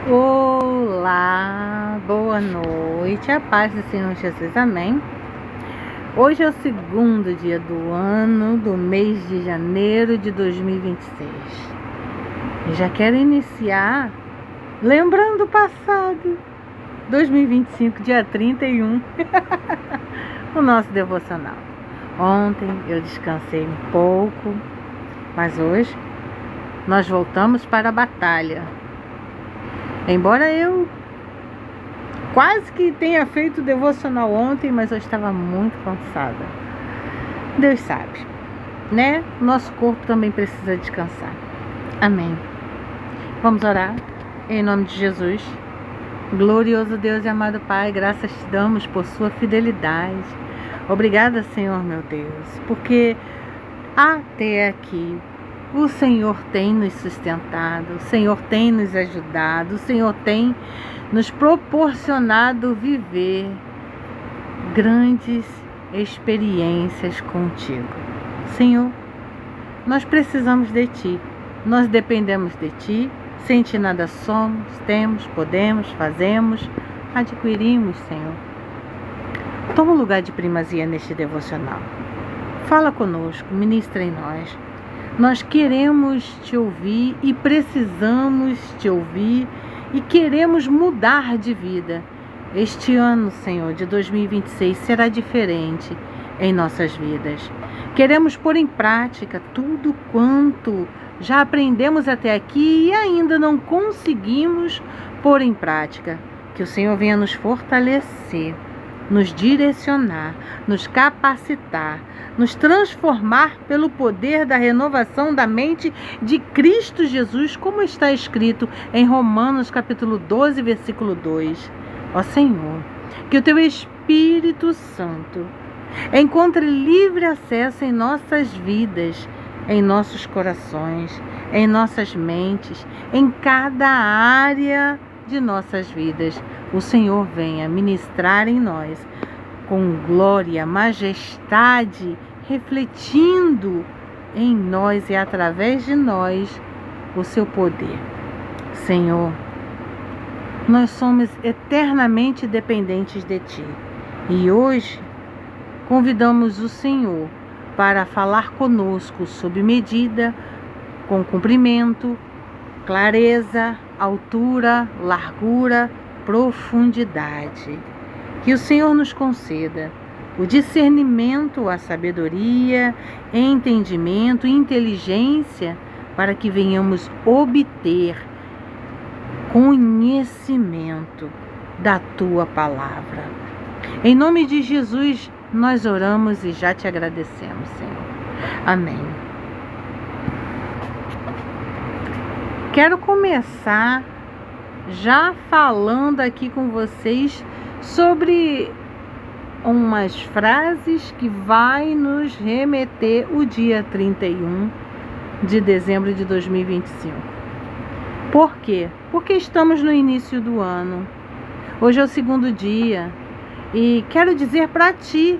Olá, boa noite, a paz do Senhor Jesus, amém. Hoje é o segundo dia do ano, do mês de janeiro de 2026. E já quero iniciar lembrando o passado, 2025, dia 31, o nosso devocional. Ontem eu descansei um pouco, mas hoje nós voltamos para a batalha. Embora eu quase que tenha feito o devocional ontem, mas eu estava muito cansada. Deus sabe, né? Nosso corpo também precisa descansar. Amém. Vamos orar? Em nome de Jesus. Glorioso Deus e amado Pai, graças te damos por sua fidelidade. Obrigada, Senhor meu Deus, porque até aqui o Senhor tem nos sustentado, o Senhor tem nos ajudado, o Senhor tem nos proporcionado viver grandes experiências contigo. Senhor, nós precisamos de Ti, nós dependemos de Ti, sem Ti nada somos, temos, podemos, fazemos, adquirimos, Senhor. Toma um lugar de primazia neste devocional. Fala conosco, ministra em nós. Nós queremos te ouvir e precisamos te ouvir e queremos mudar de vida. Este ano, Senhor, de 2026 será diferente em nossas vidas. Queremos pôr em prática tudo quanto já aprendemos até aqui e ainda não conseguimos pôr em prática. Que o Senhor venha nos fortalecer, nos direcionar, nos capacitar, nos transformar pelo poder da renovação da mente de Cristo Jesus, como está escrito em Romanos capítulo 12, versículo 2. Ó Senhor, que o Teu Espírito Santo encontre livre acesso em nossas vidas, em nossos corações, em nossas mentes, em cada área de nossas vidas. O Senhor venha ministrar em nós com glória, majestade, refletindo em nós e através de nós o Seu poder. Senhor, nós somos eternamente dependentes de Ti. E hoje convidamos o Senhor para falar conosco sob medida, com comprimento, clareza, altura, largura, profundidade. Que o Senhor nos conceda o discernimento, a sabedoria, entendimento e inteligência para que venhamos obter conhecimento da Tua palavra. Em nome de Jesus, nós oramos e já te agradecemos, Senhor. Amém. Quero começar já falando aqui com vocês sobre umas frases que vai nos remeter o dia 31 de dezembro de 2025. Por quê? Porque estamos no início do ano. Hoje é o segundo dia e quero dizer para ti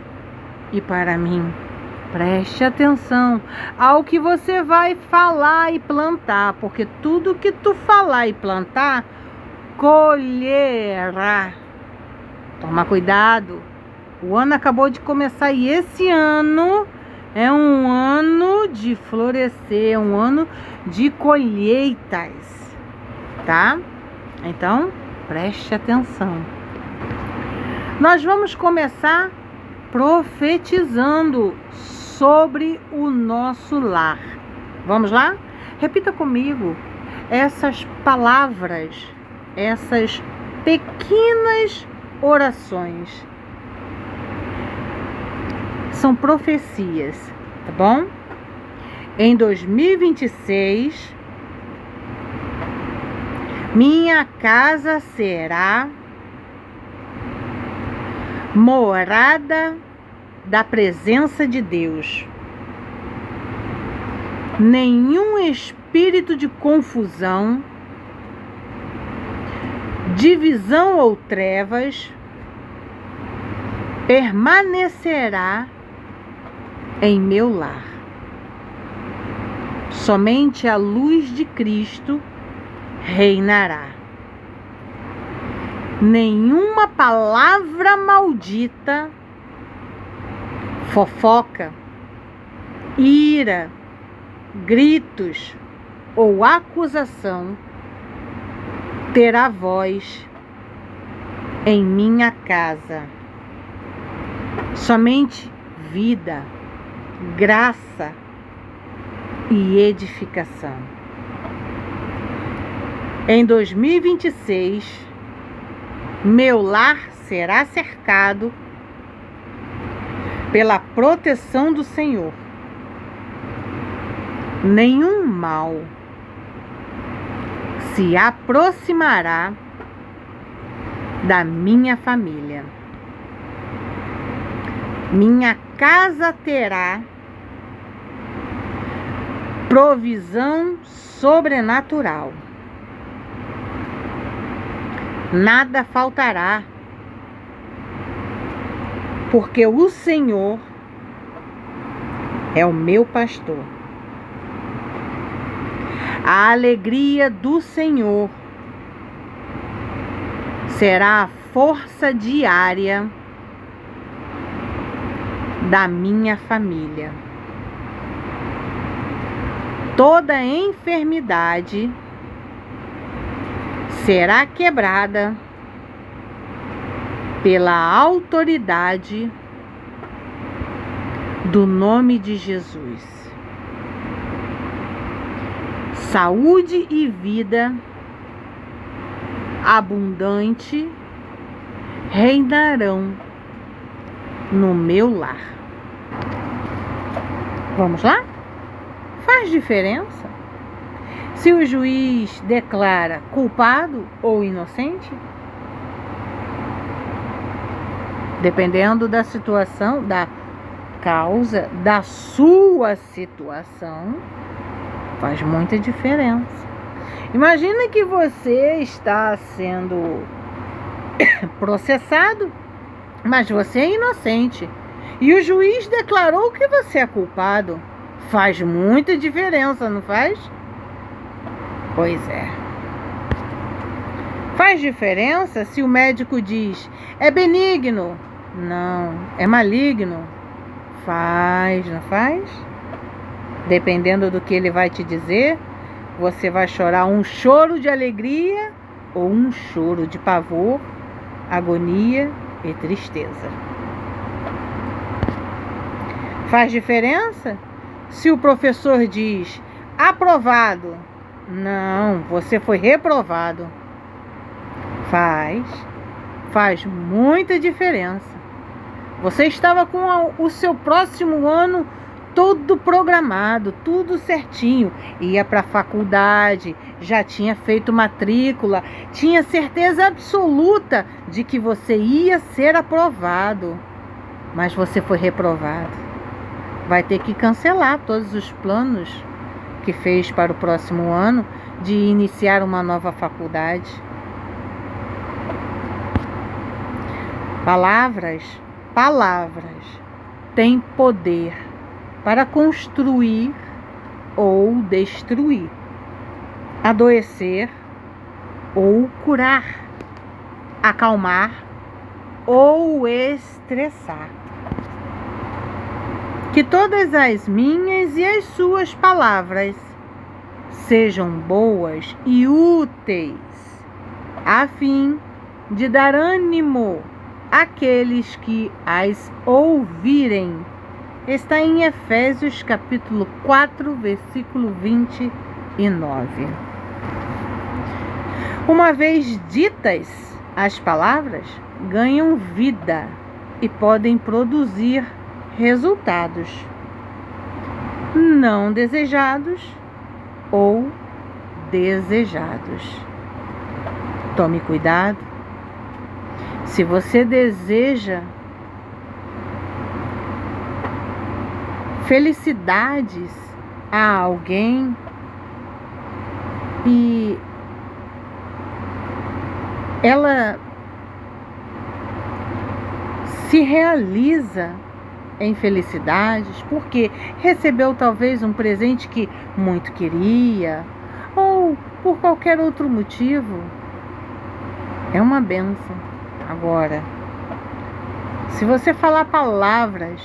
e para mim, preste atenção ao que você vai falar e plantar, porque tudo que tu falar e plantar, colherá. Toma cuidado, o ano acabou de começar e esse ano é um ano de florescer, é um ano de colheitas, tá? Então, preste atenção. Nós vamos começar profetizando sobre o nosso lar. Vamos lá? Repita comigo essas palavras, essas pequenas orações. São profecias, tá bom? Em 2026, minha casa será morada da presença de Deus. Nenhum espírito de confusão, divisão ou trevas permanecerá em meu lar. Somente a luz de Cristo reinará. nenhuma palavra maldita, fofoca, ira, gritos ou acusação terá voz em minha casa. Somente vida, graça e edificação. Em 2026, meu lar será cercado pela proteção do Senhor. Nenhum mal se aproximará da minha família. Minha casa terá provisão sobrenatural. Nada faltará, porque o Senhor é o meu pastor. A alegria do Senhor será a força diária da minha família. Toda enfermidade será quebrada pela autoridade do nome de Jesus. Saúde e vida abundante reinarão no meu lar. Vamos lá? Faz diferença se o juiz declara culpado ou inocente? Dependendo da situação, da causa, da sua situação, faz muita diferença. Imagina que você está sendo processado, mas você é inocente. E o juiz declarou que você é culpado. Faz muita diferença, não faz? Pois é. Faz diferença se o médico diz, é benigno. Não, é maligno. Faz, não faz? Dependendo do que ele vai te dizer, você vai chorar um choro de alegria ou um choro de pavor, agonia e tristeza. Faz diferença se o professor diz aprovado? Não, você foi reprovado. Faz muita diferença. Você estava com o seu próximo ano todo programado, tudo certinho. Ia para a faculdade, já tinha feito matrícula, tinha certeza absoluta de que você ia ser aprovado. Mas você foi reprovado. Vai ter que cancelar todos os planos que fez para o próximo ano de iniciar uma nova faculdade. Palavras têm poder para construir ou destruir, adoecer ou curar, acalmar ou estressar. Que todas as minhas e as suas palavras sejam boas e úteis, a fim de dar ânimo àqueles que as ouvirem. Está em Efésios capítulo 4, versículo 29. Uma vez ditas, as palavras ganham vida e podem produzir resultados não desejados ou desejados. Tome cuidado. Se você deseja felicidades a alguém e ela se realiza em felicidades porque recebeu talvez um presente que muito queria ou por qualquer outro motivo, É uma bênção. Agora, se você falar palavras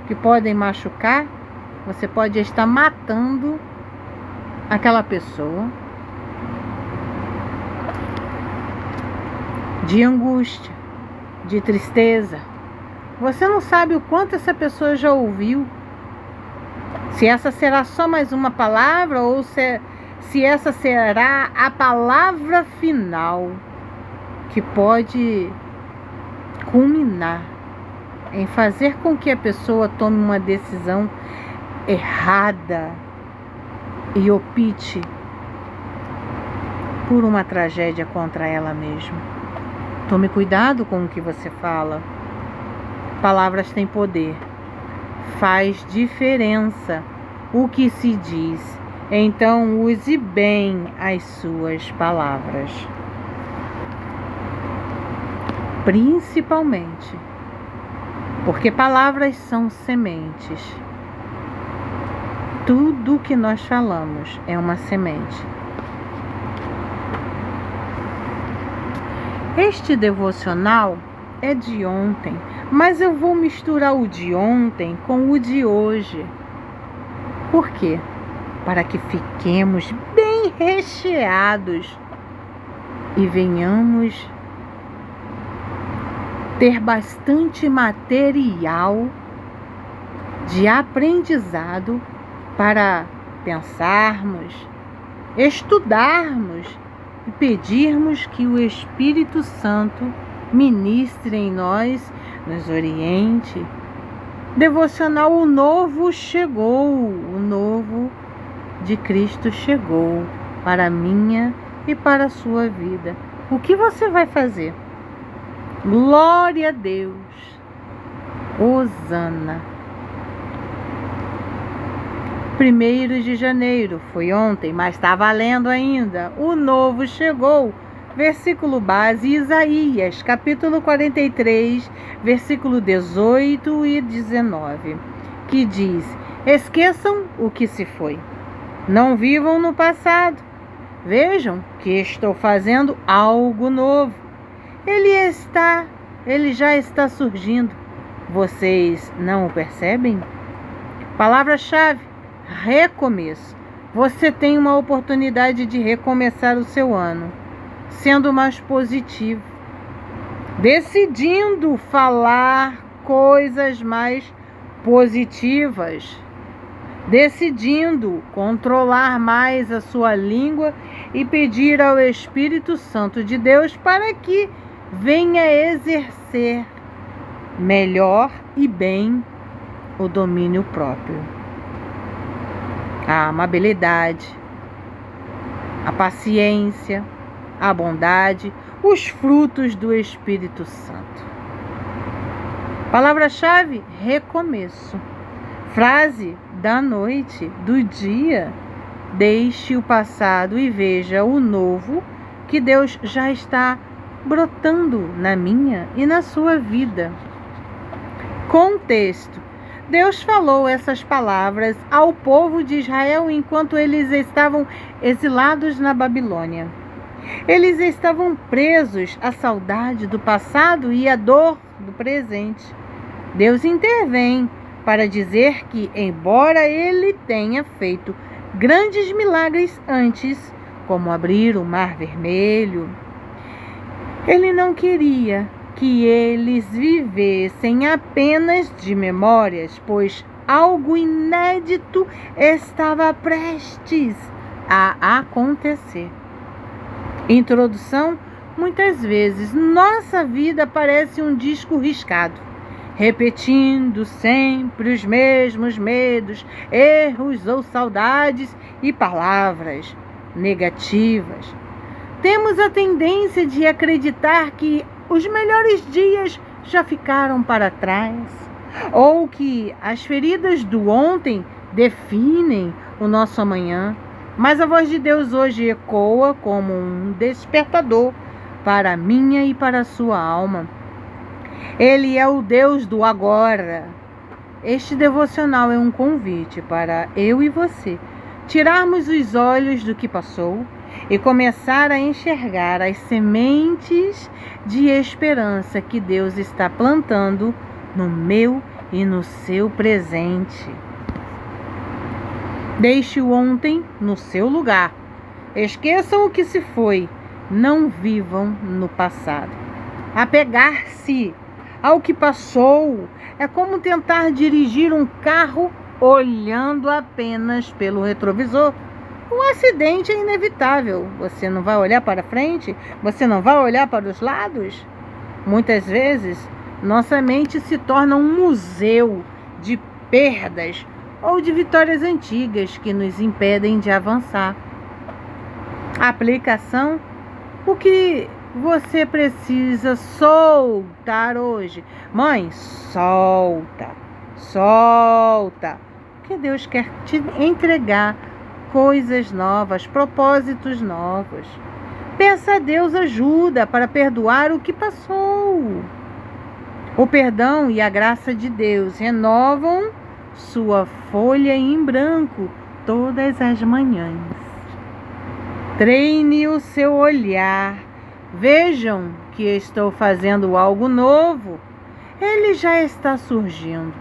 que podem machucar, você pode estar matando aquela pessoa de angústia, de tristeza. Você não sabe o quanto essa pessoa já ouviu. Se essa será só mais uma palavra ou se essa será a palavra final que pode culminar em fazer com que a pessoa tome uma decisão errada e opte por uma tragédia contra ela mesma. Tome cuidado com o que você fala. Palavras têm poder. Faz diferença o que se diz. Então use bem as suas palavras. Principalmente porque palavras são sementes. Tudo que nós falamos é uma semente. Este devocional é de ontem, mas eu vou misturar o de ontem com o de hoje. Por quê? Para que fiquemos bem recheados e venhamos ter bastante material de aprendizado para pensarmos, estudarmos e pedirmos que o Espírito Santo ministre em nós, nos oriente. Devocional, o novo chegou, o novo de Cristo chegou para a minha e para a sua vida. O que você vai fazer? Glória a Deus. Hosana. 1º de janeiro, foi ontem, mas está valendo ainda. O novo chegou. Versículo base, Isaías, capítulo 43, versículo 18 e 19, que diz: esqueçam o que se foi. Não vivam no passado. Vejam que estou fazendo algo novo. Ele já está surgindo. Vocês não o percebem? Palavra-chave: recomeço. Você tem uma oportunidade de recomeçar o seu ano, sendo mais positivo, decidindo falar coisas mais positivas, decidindo controlar mais a sua língua e pedir ao Espírito Santo de Deus para que venha exercer melhor e bem o domínio próprio, a amabilidade, a paciência, a bondade, os frutos do Espírito Santo. Palavra-chave: recomeço. Frase da noite, do dia: deixe o passado e veja o novo que Deus já está brotando na minha e na sua vida. Contexto: Deus falou essas palavras ao povo de Israel enquanto eles estavam exilados na Babilônia. Eles estavam presos à saudade do passado e à dor do presente. Deus intervém para dizer que, embora ele tenha feito grandes milagres antes, como abrir o Mar Vermelho, ele não queria que eles vivessem apenas de memórias, pois algo inédito estava prestes a acontecer. Introdução: muitas vezes nossa vida parece um disco riscado, repetindo sempre os mesmos medos, erros ou saudades e palavras negativas. Temos a tendência de acreditar que os melhores dias já ficaram para trás, ou que as feridas do ontem definem o nosso amanhã. Mas a voz de Deus hoje ecoa como um despertador para a minha e para a sua alma. Ele é o Deus do agora. Este devocional é um convite para eu e você tirarmos os olhos do que passou e começar a enxergar as sementes de esperança que Deus está plantando no meu e no seu presente. Deixe o ontem no seu lugar. Esqueçam o que se foi. Não vivam no passado. Apegar-se ao que passou é como tentar dirigir um carro olhando apenas pelo retrovisor. Um acidente é inevitável. Você não vai olhar para frente? Você não vai olhar para os lados? Muitas vezes, nossa mente se torna um museu de perdas ou de vitórias antigas que nos impedem de avançar. Aplicação: o que você precisa soltar hoje? Mãe, solta, solta. Porque Deus quer te entregar coisas novas, propósitos novos. Peça a Deus ajuda para perdoar o que passou. O perdão e a graça de Deus renovam sua folha em branco todas as manhãs. Treine o seu olhar. Vejam que estou fazendo algo novo. Ele já está surgindo.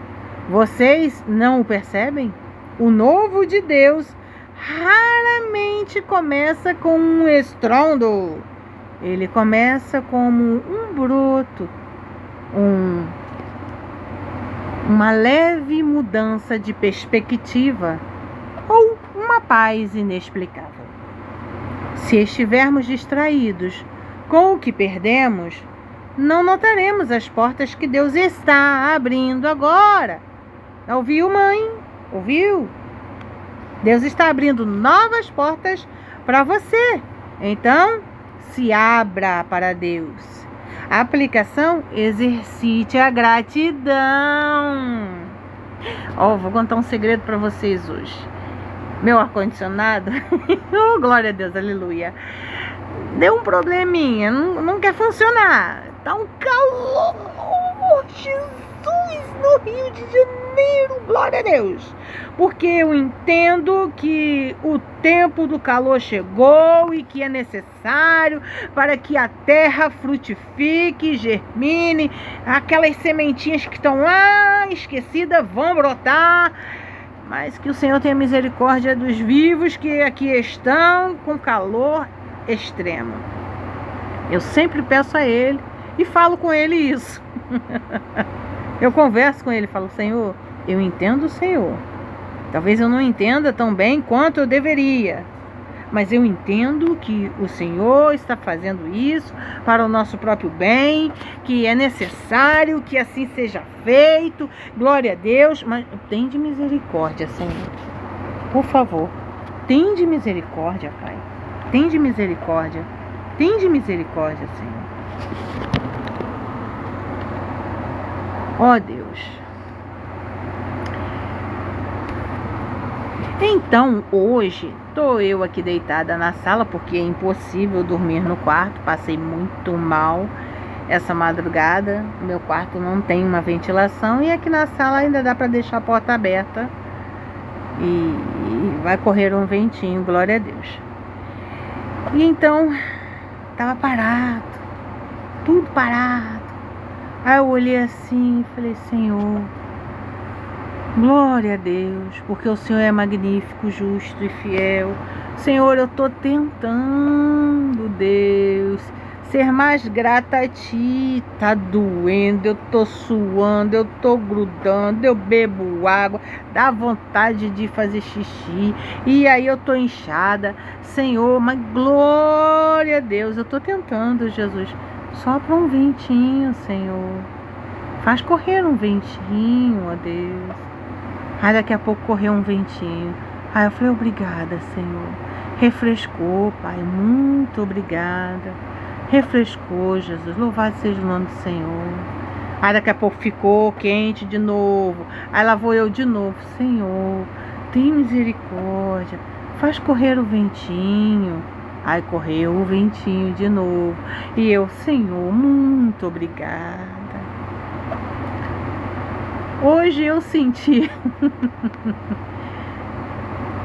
Vocês não o percebem? O novo de Deus raramente começa com um estrondo. Ele começa como um broto, uma leve mudança de perspectiva ou uma paz inexplicável. Se estivermos distraídos com o que perdemos, não notaremos as portas que Deus está abrindo agora. Ouviu, mãe? Ouviu? Deus está abrindo novas portas para você. Então, se abra para Deus. A aplicação: exercite a gratidão. Vou contar um segredo para vocês hoje. Meu ar-condicionado, oh, glória a Deus, aleluia, deu um probleminha, não quer funcionar. Tá um calor, Jesus, no Rio de Janeiro, glória a Deus. Porque eu entendo que o tempo do calor chegou e que é necessário para que a terra frutifique, germine, aquelas sementinhas que estão lá esquecidas vão brotar. Mas que o Senhor tenha misericórdia dos vivos que aqui estão com calor extremo. Eu sempre peço a Ele e falo com Ele isso. Eu converso com Ele e falo: Senhor, eu entendo o Senhor. Talvez eu não entenda tão bem quanto eu deveria, mas eu entendo que o Senhor está fazendo isso para o nosso próprio bem, que é necessário que assim seja feito. Glória a Deus. Mas tende misericórdia, Senhor. Por favor, tende misericórdia, Pai. Tende misericórdia. Tende misericórdia, Senhor. Ó Deus. Então, hoje, estou eu aqui deitada na sala, porque é impossível dormir no quarto. Passei muito mal essa madrugada. Meu quarto não tem uma ventilação e aqui na sala ainda dá para deixar a porta aberta. E vai correr um ventinho, glória a Deus. E então, estava parado, tudo parado. Aí eu olhei assim e falei: Senhor, glória a Deus, porque o Senhor é magnífico, justo e fiel. Senhor, eu estou tentando, Deus, ser mais grata a Ti. Tá doendo, eu tô suando, eu tô grudando, eu bebo água, dá vontade de fazer xixi, e aí eu tô inchada. Senhor, mas glória a Deus, eu tô tentando, Jesus. Sopra um ventinho, Senhor. Faz correr um ventinho, ó Deus. Aí daqui a pouco correu um ventinho. Aí eu falei: obrigada, Senhor. Refrescou, Pai, muito obrigada. Refrescou, Jesus. Louvado seja o nome do Senhor. Aí daqui a pouco ficou quente de novo. Aí lá vou eu de novo: Senhor, tem misericórdia. Faz correr o ventinho. Aí correu o ventinho de novo. E eu: Senhor, muito obrigada. Hoje eu senti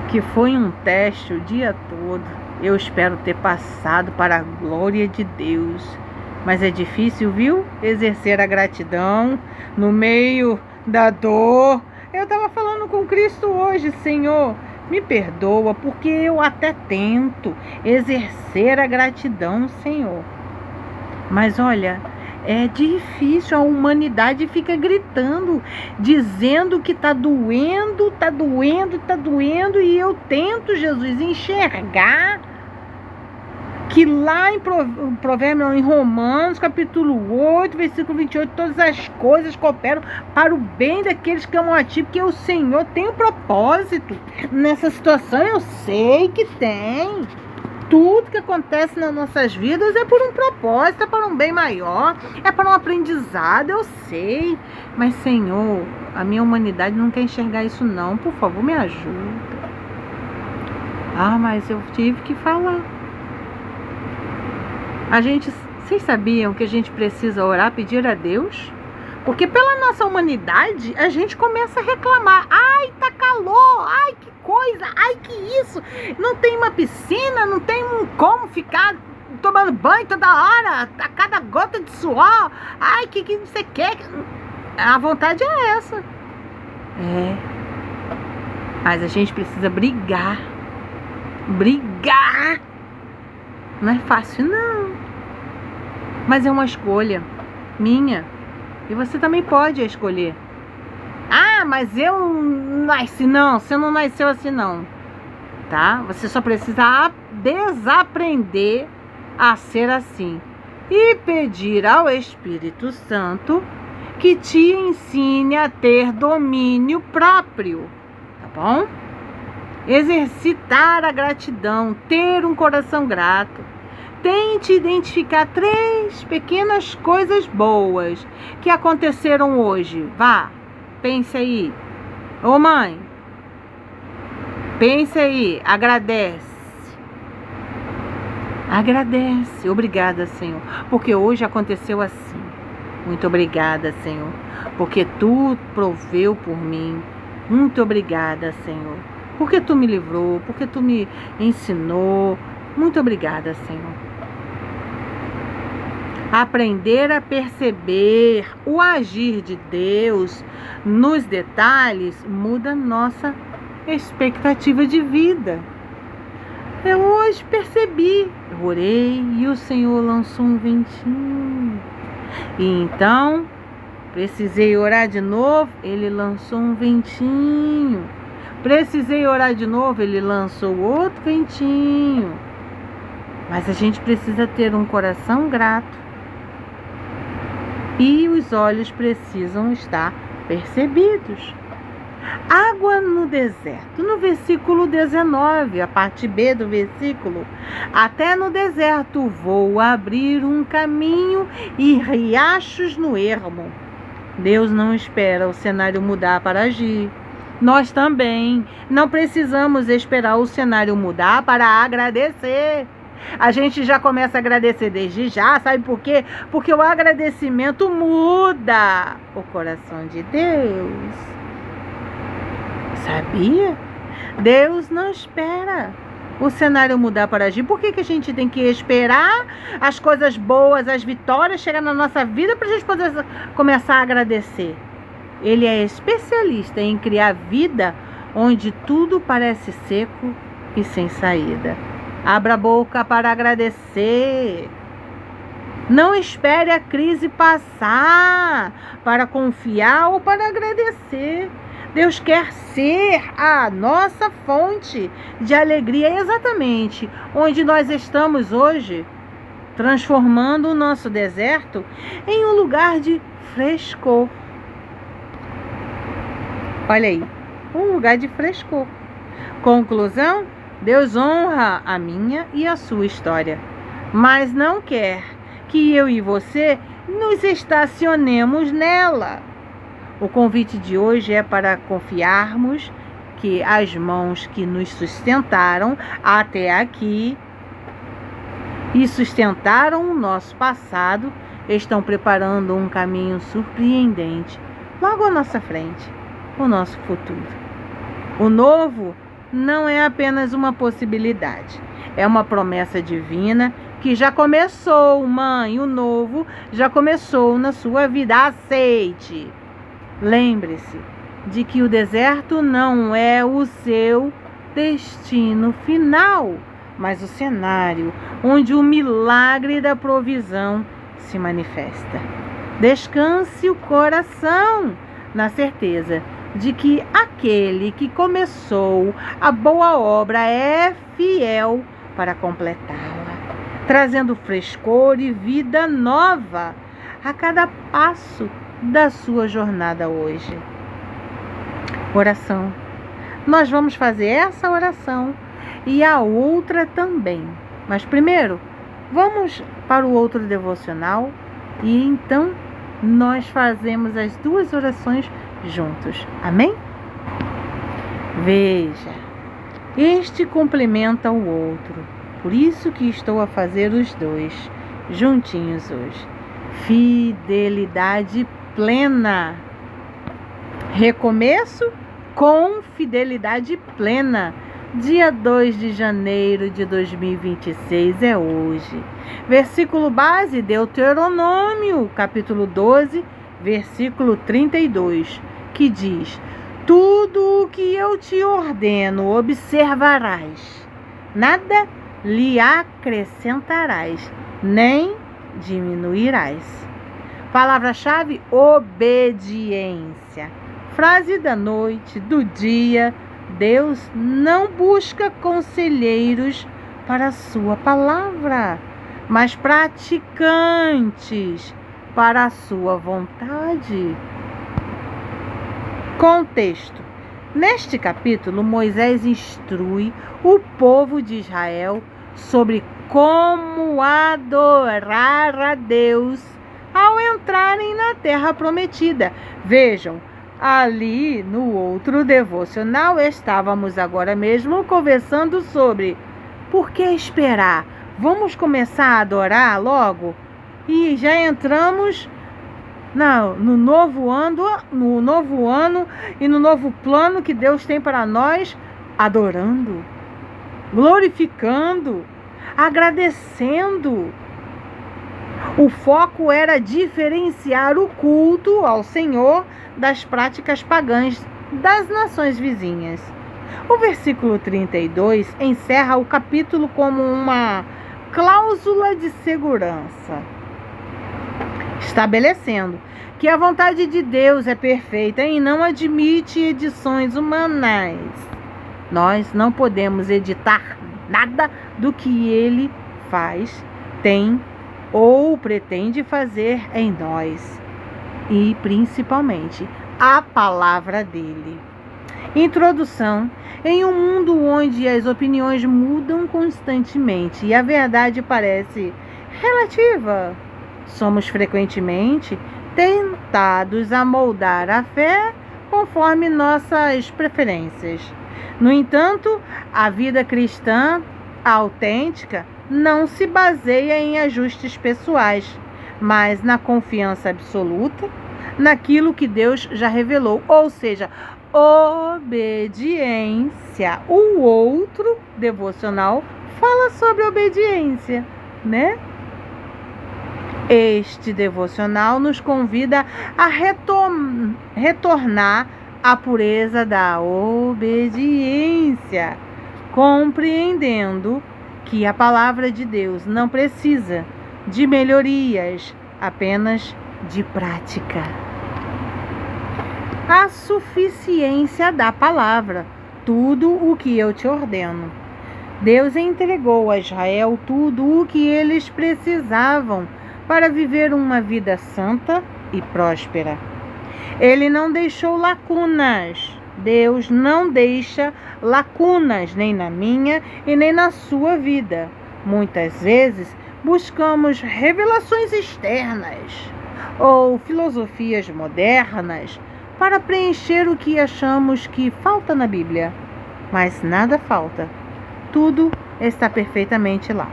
que foi um teste o dia todo. Eu espero ter passado para a glória de Deus. Mas é difícil, viu? Exercer a gratidão no meio da dor. Eu estava falando com Cristo hoje, Senhor, me perdoa, porque eu até tento exercer a gratidão, Senhor. Mas olha, é difícil, a humanidade fica gritando, dizendo que está doendo, está doendo, está doendo, e eu tento, Jesus, enxergar que lá em Provérbios, em Romanos, capítulo 8, versículo 28, todas as coisas cooperam para o bem daqueles que amam a Ti, porque o Senhor tem um propósito nessa situação. Eu sei que tem. Tudo que acontece nas nossas vidas é por um propósito, é para um bem maior, é para um aprendizado, eu sei. Mas, Senhor, a minha humanidade não quer enxergar isso não. Por favor, me ajuda. Ah, mas eu tive que falar. Vocês sabiam que a gente precisa orar, pedir a Deus? Porque pela nossa humanidade, a gente começa a reclamar. Ai, tá calor, ai, que coisa, ai, que isso. Não tem uma piscina, não tem como ficar tomando banho toda hora, a cada gota de suor. Ai, que você quer? A vontade é essa. É. Mas a gente precisa brigar. Brigar. Não é fácil, não. Mas é uma escolha minha. E você também pode escolher. Ah, mas eu não nasci, não. Você não nasceu assim, não. Tá? Você só precisa desaprender a ser assim. E pedir ao Espírito Santo que te ensine a ter domínio próprio. Tá bom? Exercitar a gratidão, ter um coração grato. Tente identificar 3 pequenas coisas boas que aconteceram hoje. Vá, pense aí. Ô mãe, pense aí, agradece. Agradece. Obrigada, Senhor, porque hoje aconteceu assim. Muito obrigada, Senhor, porque Tu proveu por mim. Muito obrigada, Senhor, porque Tu me livrou, porque Tu me ensinou. Muito obrigada, Senhor. Aprender a perceber o agir de Deus nos detalhes muda nossa expectativa de vida. Eu hoje percebi, eu orei e o Senhor lançou um ventinho. E então, precisei orar de novo, Ele lançou um ventinho. Precisei orar de novo, Ele lançou outro ventinho. Mas a gente precisa ter um coração grato. E os olhos precisam estar percebidos. Água no deserto. No versículo 19, a parte B do versículo. Até no deserto vou abrir um caminho e riachos no ermo. Deus não espera o cenário mudar para agir. Nós também não precisamos esperar o cenário mudar para agradecer. A gente já começa a agradecer desde já, sabe por quê? Porque o agradecimento muda o coração de Deus. Sabia? Deus não espera o cenário mudar para agir. Por que a gente tem que esperar as coisas boas, as vitórias chegar na nossa vida para a gente poder começar a agradecer? Ele é especialista em criar vida onde tudo parece seco e sem saída. Abra a boca para agradecer. Não espere a crise passar para confiar ou para agradecer. Deus quer ser a nossa fonte de alegria, exatamente onde nós estamos hoje, transformando o nosso deserto em um lugar de frescor. Olha aí, um lugar de frescor. Conclusão? Deus honra a minha e a sua história, mas não quer que eu e você nos estacionemos nela. O convite de hoje é para confiarmos que as mãos que nos sustentaram até aqui e sustentaram o nosso passado estão preparando um caminho surpreendente logo à nossa frente, o nosso futuro. O novo não é apenas uma possibilidade, É uma promessa divina que já começou, mãe, o novo já começou na sua vida. Aceite. Lembre-se de que o deserto não é o seu destino final, mas o cenário onde o milagre da provisão se manifesta. Descanse o coração na certeza de que aquele que começou a boa obra é fiel para completá-la, trazendo frescor e vida nova a cada passo da sua jornada hoje. Oração. Nós vamos fazer essa oração e a outra também. Mas primeiro, vamos para o outro devocional e então nós fazemos as duas orações juntos. Amém? Veja, este complementa o outro. Por isso que estou a fazer os dois juntinhos hoje. Fidelidade plena. Recomeço com fidelidade plena. Dia 2 de janeiro de 2026 é hoje. Versículo base, Deuteronômio, capítulo 12, versículo 32, que diz: tudo o que eu te ordeno observarás, nada lhe acrescentarás, nem diminuirás. Palavra-chave: obediência. Frase da noite, do dia: Deus não busca conselheiros para a sua palavra, mas praticantes para a sua vontade. Contexto: neste capítulo, Moisés instrui o povo de Israel sobre como adorar a Deus ao entrarem na terra prometida. Vejam, ali no outro devocional estávamos agora mesmo conversando sobre por que esperar. Vamos começar a adorar logo? E já entramos no novo ano e no novo plano que Deus tem para nós, adorando, glorificando, agradecendo. O foco era diferenciar o culto ao Senhor das práticas pagãs das nações vizinhas. O versículo 32 encerra o capítulo como uma cláusula de segurança, estabelecendo que a vontade de Deus é perfeita e não admite edições humanas. Nós não podemos editar nada do que Ele faz, tem ou pretende fazer em nós, e principalmente a palavra dele. Introdução: em um mundo onde as opiniões mudam constantemente e a verdade parece relativa, somos frequentemente tentados a moldar a fé conforme nossas preferências. No entanto, a vida cristã autêntica não se baseia em ajustes pessoais, mas na confiança absoluta naquilo que Deus já revelou, ou seja, obediência. O outro devocional fala sobre obediência, né? Este devocional nos convida a retornar à pureza da obediência, compreendendo que a palavra de Deus não precisa de melhorias, apenas de prática. A suficiência da palavra, tudo o que eu te ordeno. Deus entregou a Israel tudo o que eles precisavam para viver uma vida santa e próspera. Ele não deixou lacunas. Deus não deixa lacunas nem na minha e nem na sua vida. Muitas vezes buscamos revelações externas ou filosofias modernas para preencher o que achamos que falta na Bíblia. Mas nada falta. Tudo está perfeitamente lá.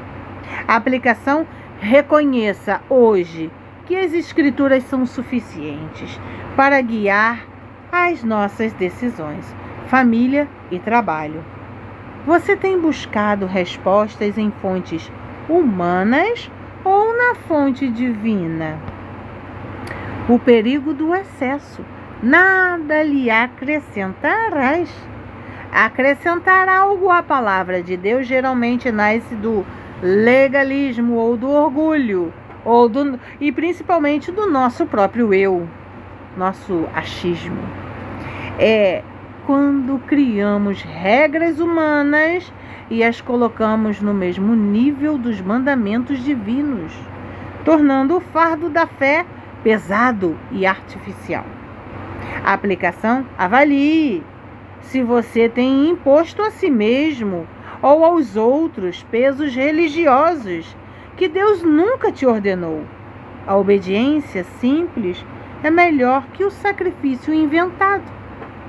A aplicação: reconheça hoje que as Escrituras são suficientes para guiar as nossas decisões, família e trabalho. Você tem buscado respostas em fontes humanas ou na fonte divina? O perigo do excesso. Nada lhe acrescentarás. Acrescentar algo à palavra de Deus geralmente nasce do legalismo ou do orgulho, e principalmente do nosso próprio eu, nosso achismo. É quando criamos regras humanas e as colocamos no mesmo nível dos mandamentos divinos, tornando o fardo da fé pesado e artificial. A aplicação: avalie se você tem imposto a si mesmo ou aos outros pesos religiosos que Deus nunca te ordenou. A obediência simples é melhor que o sacrifício inventado.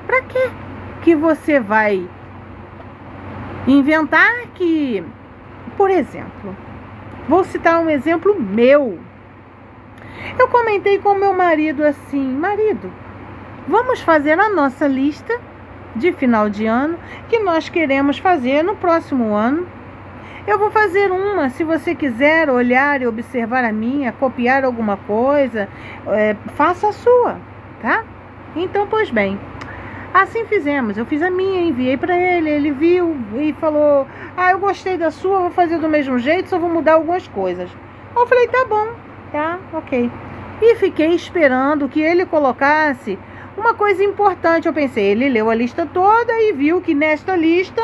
Para quê que você vai inventar que... Por exemplo, vou citar um exemplo meu. Eu comentei com meu marido assim: marido, vamos fazer a nossa lista de final de ano que nós queremos fazer no próximo ano. Eu vou fazer uma, se você quiser olhar e observar a minha, copiar alguma coisa, faça a sua, tá? Então, pois bem, assim fizemos. Eu fiz a minha, enviei para ele, ele viu e falou: eu gostei da sua, vou fazer do mesmo jeito, só vou mudar algumas coisas. Eu falei: tá bom, tá, ok. E fiquei esperando que ele colocasse uma coisa importante. Eu pensei, ele leu a lista toda e viu que nesta lista,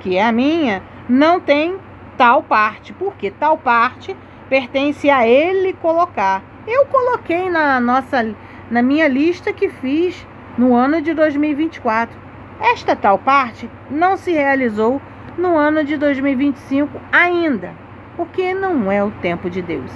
que é a minha, não tem tal parte, porque tal parte pertence a ele colocar. Eu coloquei na minha lista que fiz no ano de 2024. Esta tal parte não se realizou no ano de 2025 ainda, porque não é o tempo de Deus.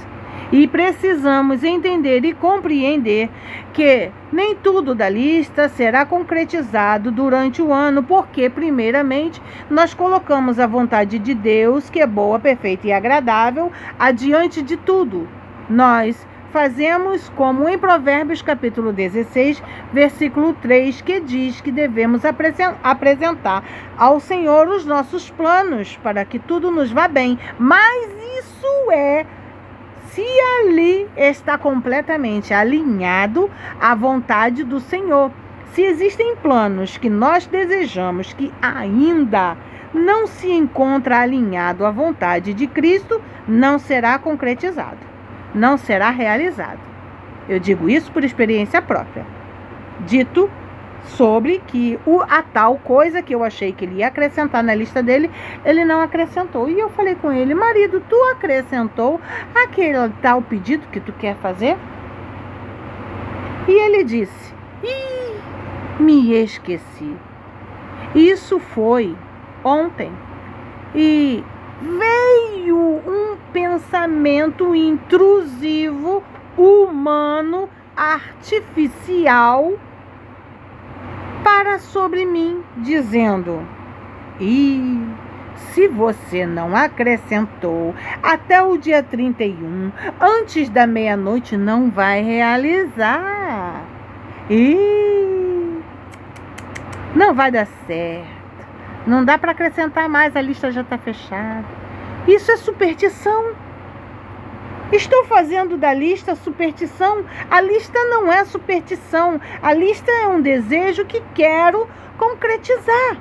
E precisamos entender e compreender que nem tudo da lista será concretizado durante o ano, porque, primeiramente, nós colocamos a vontade de Deus, que é boa, perfeita e agradável, adiante de tudo. Nós fazemos como em Provérbios capítulo 16, versículo 3, que diz que devemos apresentar ao Senhor os nossos planos para que tudo nos vá bem. Mas isso é se ali está completamente alinhado à vontade do Senhor. Se existem planos que nós desejamos que ainda não se encontra alinhado à vontade de Cristo, não será concretizado, não será realizado. Eu digo isso por experiência própria. Dito sobre que a tal coisa que eu achei que ele ia acrescentar na lista dele, ele não acrescentou. E eu falei com ele: marido, tu acrescentou aquele tal pedido que tu quer fazer? E ele disse: me esqueci. Isso foi ontem. E veio um pensamento intrusivo, humano, artificial para sobre mim, dizendo: se você não acrescentou até o dia 31, antes da meia-noite, não vai realizar. Não vai dar certo. Não dá para acrescentar mais, a lista já está fechada. Isso é superstição. Estou fazendo da lista superstição? A lista não é superstição. A lista é um desejo que quero concretizar.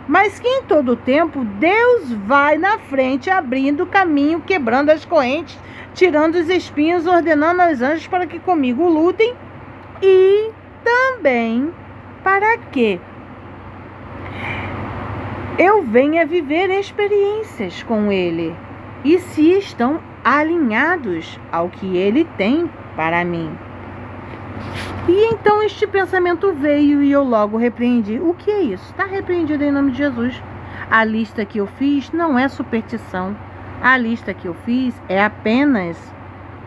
Mas que em todo tempo Deus vai na frente, abrindo o caminho, quebrando as correntes, tirando os espinhos, ordenando aos anjos para que comigo lutem. E também para que eu venha viver experiências com Ele. E se estão alinhados ao que Ele tem para mim. E então este pensamento veio e eu logo repreendi. O que é isso? Está repreendido em nome de Jesus. A lista que eu fiz não é superstição. A lista que eu fiz é apenas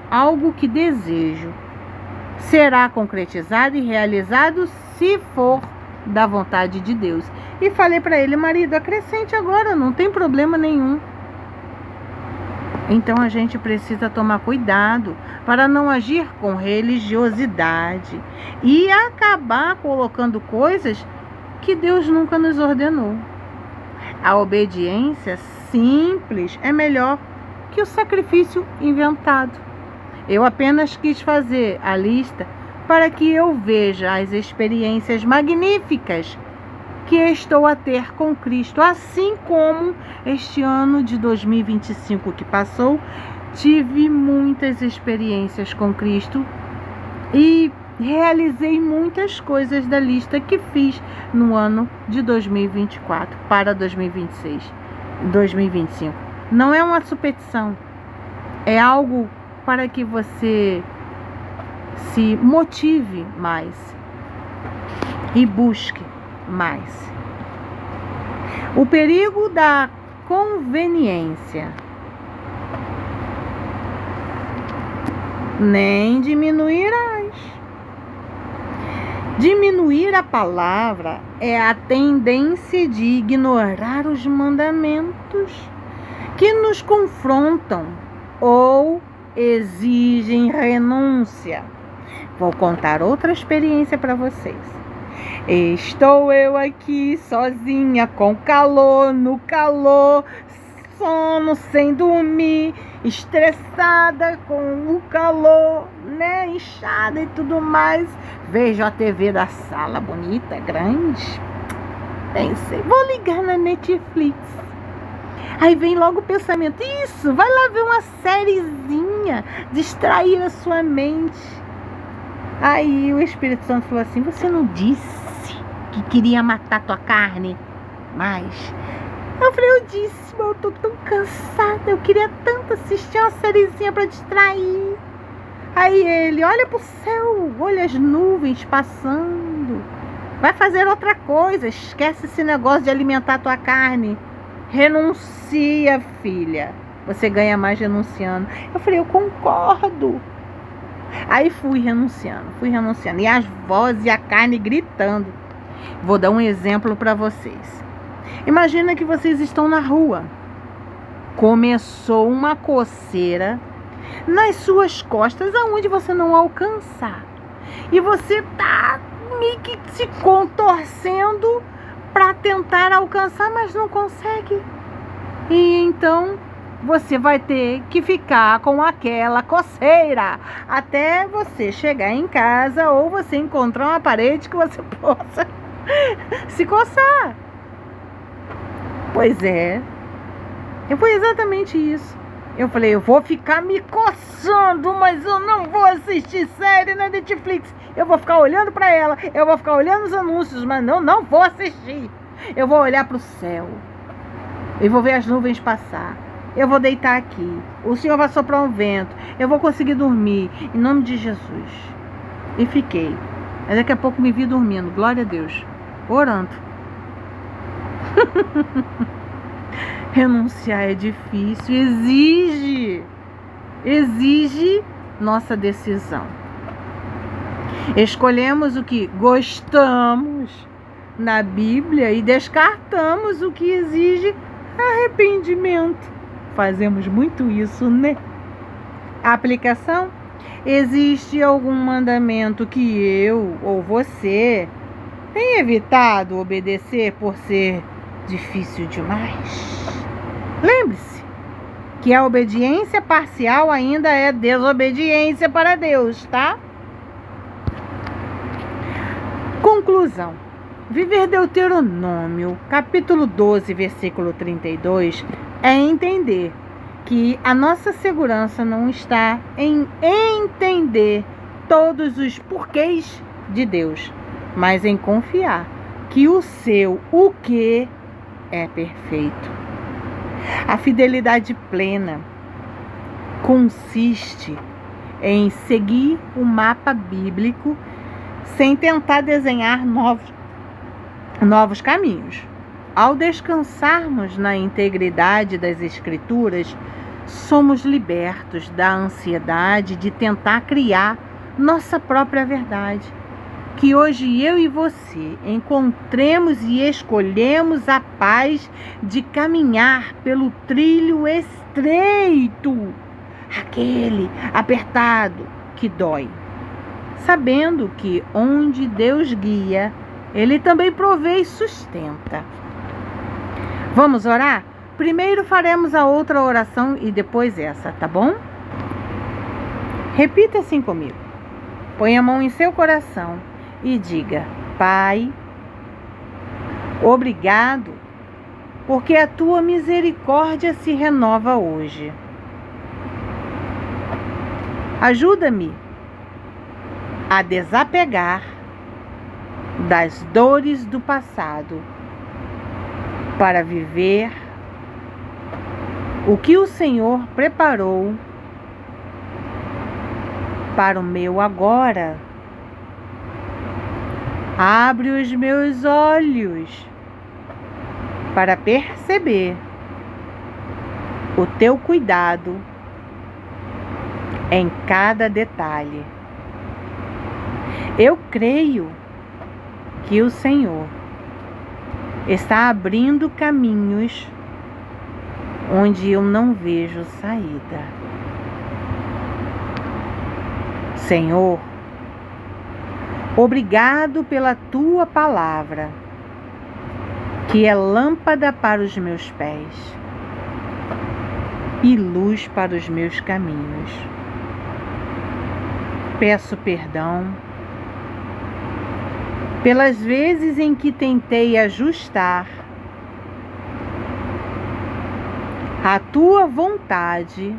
algo que desejo. Será concretizado e realizado se for da vontade de Deus. E falei para ele: marido, acrescente agora, não tem problema nenhum. Então a gente precisa tomar cuidado para não agir com religiosidade e acabar colocando coisas que Deus nunca nos ordenou. A obediência simples é melhor que o sacrifício inventado. Eu apenas quis fazer a lista para que eu veja as experiências magníficas que estou a ter com Cristo, assim como este ano de 2025 que passou, tive muitas experiências com Cristo e realizei muitas coisas da lista que fiz no ano de 2024 para 2026, 2025. Não é uma supetição, é algo para que você se motive mais e busque mais. O perigo da conveniência. Nem diminuirás. Diminuir a palavra é a tendência de ignorar os mandamentos que nos confrontam ou exigem renúncia. Vou contar outra experiência para vocês. Estou eu aqui sozinha, com calor, no calor, sono sem dormir, estressada com o calor, né, inchada e tudo mais. Vejo a TV da sala bonita, grande. Pensei, vou ligar na Netflix. Aí vem logo o pensamento, isso, vai lá ver uma sériezinha, distrair a sua mente. Aí o Espírito Santo falou assim, você não disse que queria matar tua carne? Mas eu falei, eu disse, mas eu tô tão cansada, eu queria tanto assistir uma sériezinha pra distrair. Aí ele, olha pro céu, olha as nuvens passando, vai fazer outra coisa, esquece esse negócio de alimentar tua carne. Renuncia, filha, você ganha mais renunciando. Eu falei, eu concordo. Aí fui renunciando, e as vozes e a carne gritando. Vou dar um exemplo para vocês. Imagina que vocês estão na rua. Começou uma coceira nas suas costas, aonde você não alcançar. E você tá meio que se contorcendo para tentar alcançar, mas não consegue. E então você vai ter que ficar com aquela coceira até você chegar em casa ou você encontrar uma parede que você possa se coçar. Pois é, foi exatamente isso. Eu falei, eu vou ficar me coçando, mas eu não vou assistir série na Netflix. Eu vou ficar olhando para ela, eu vou ficar olhando os anúncios, mas não vou assistir. Eu vou olhar para o céu, eu vou ver as nuvens passar. Eu vou deitar aqui, o Senhor vai soprar um vento, eu vou conseguir dormir, em nome de Jesus. E fiquei. Mas daqui a pouco me vi dormindo, glória a Deus, orando. Renunciar é difícil, exige nossa decisão. Escolhemos o que gostamos na Bíblia e descartamos o que exige arrependimento. Fazemos muito isso, né? A aplicação: existe algum mandamento que eu ou você tem evitado obedecer por ser difícil demais? Lembre-se que a obediência parcial ainda é desobediência para Deus, tá? Conclusão. Viver Deuteronômio, capítulo 12, versículo 32, é entender que a nossa segurança não está em entender todos os porquês de Deus, mas em confiar que o seu o que é perfeito. A fidelidade plena consiste em seguir o mapa bíblico sem tentar desenhar novos caminhos. Ao descansarmos na integridade das Escrituras, somos libertos da ansiedade de tentar criar nossa própria verdade. Que hoje eu e você encontremos e escolhemos a paz de caminhar pelo trilho estreito, aquele apertado que dói, sabendo que onde Deus guia, Ele também provê e sustenta. Vamos orar? Primeiro faremos a outra oração e depois essa, tá bom? Repita assim comigo. Põe a mão em seu coração e diga: Pai, obrigado, porque a tua misericórdia se renova hoje. Ajuda-me a desapegar das dores do passado para viver o que o Senhor preparou para o meu agora. Abre os meus olhos para perceber o teu cuidado em cada detalhe. Eu creio que o Senhor está abrindo caminhos onde eu não vejo saída. Senhor, obrigado pela tua palavra, que é lâmpada para os meus pés e luz para os meus caminhos. Peço perdão pelas vezes em que tentei ajustar a tua vontade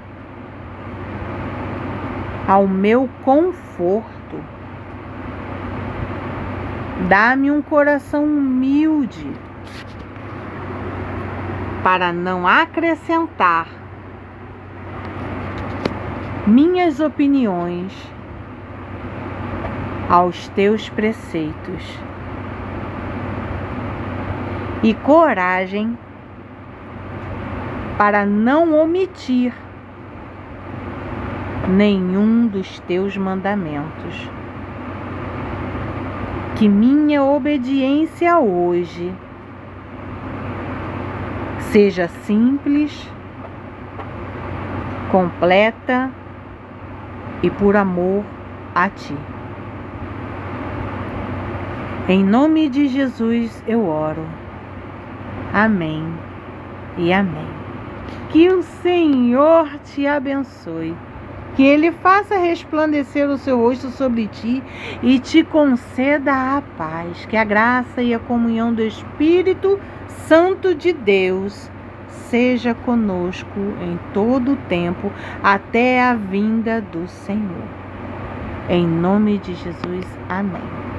ao meu conforto. Dá-me um coração humilde para não acrescentar minhas opiniões aos teus preceitos e coragem para não omitir nenhum dos teus mandamentos. Que minha obediência hoje seja simples, completa e por amor a ti. Em nome de Jesus eu oro. Amém e amém. Que o Senhor te abençoe. Que Ele faça resplandecer o seu rosto sobre ti e te conceda a paz. Que a graça e a comunhão do Espírito Santo de Deus seja conosco em todo o tempo, até a vinda do Senhor. Em nome de Jesus, amém.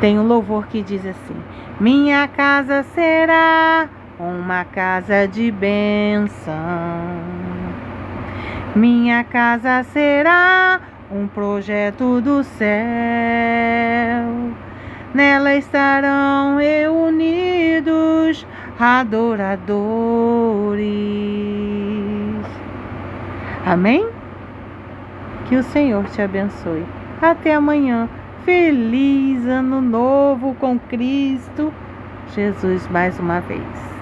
Tem um louvor que diz assim: minha casa será uma casa de bênção. Minha casa será um projeto do céu. Nela estarão reunidos adoradores. Amém? Que o Senhor te abençoe. Até amanhã. Feliz Ano Novo com Cristo Jesus mais uma vez.